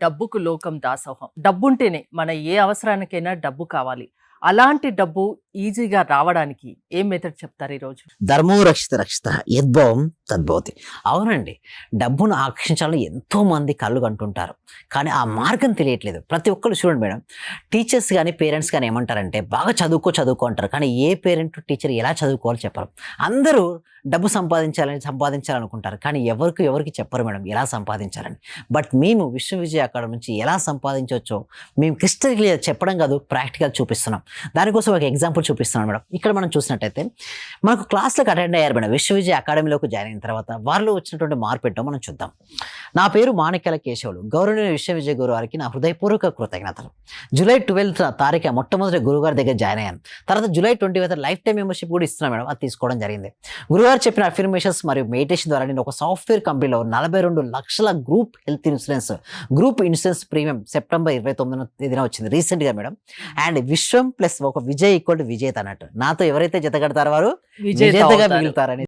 డబ్బుకు లోకం దాసోహం. డబ్బుంటేనే మన ఏ అవసరానికైనా డబ్బు కావాలి. అలాంటి డబ్బు ఈజీగా రావడానికి ఏం మెథడ్ చెప్తారు ఈరోజు? ధర్మో రక్షిత రక్షిత యద్భవం తద్భవతి. అవునండి, డబ్బును ఆకర్షించాలని ఎంతో మంది కళ్ళు కంటుంటారు, కానీ ఆ మార్గం తెలియట్లేదు. ప్రతి ఒక్కరు చూడండి మేడం, టీచర్స్ కానీ పేరెంట్స్ కానీ ఏమంటారంటే బాగా చదువుకో అంటారు, కానీ ఏ పేరెంట్ టీచర్ ఎలా చదువుకోవాలో చెప్పరు. అందరూ డబ్బు సంపాదించాలనుకుంటారు, కానీ ఎవరికి చెప్పరు మేడం ఎలా సంపాదించాలని. బట్ మేము విశ్వవిజయ అకాడమీ నుంచి ఎలా సంపాదించవచ్చో మేము క్రిస్టల్ క్లియర్ చెప్పడం కాదు, ప్రాక్టికల్ చూపిస్తున్నాం. దానికోసం ఒక ఎగ్జాంపుల్ చూపిస్తున్నాను మేడం. ఇక్కడ మనం చూసినట్టయితే మనకు క్లాస్లకు అటెండ్ అయ్యారు మేడం. విశ్వవిజయ అకాడమీలోకి జాయిన్ అయిన తర్వాత వారిలో వచ్చినటువంటి మార్పు ఏంటో మనం చూద్దాం. నా పేరు మాణిక్యాల కేశవులు. గౌరవనీయ విశ్వవిజయ గురువు వారికి నా హృదయపూర్వక కృతజ్ఞతలు. జూలై 12th తారీఖు మొట్టమొదటి గురుగారి దగ్గర జాయిన్ అయ్యాను. తర్వాత July 20th life time membership కూడా ఇస్తున్నాను మేడం. అది తీసుకోవడం జరిగింది. గురుగారు చెప్పిన అఫర్మేషన్స్ మరియు మెడిటేషన్ ద్వారా నేను ఒక సాఫ్ట్వేర్ కంపెనీలో 42 లక్షల గ్రూప్ ఇన్సూరెన్స్ ప్రీమియం సెప్టెంబర్ 29న వచ్చింది రీసెంట్గా మేడం. అండ్ విశ్వం ప్లస్ ఒక విజయ్ ఈక్వల్ టు విజేత అన్నట్టు. నాతో ఎవరైతే జత కడతారో వారు విజేతగా మిగులుతారని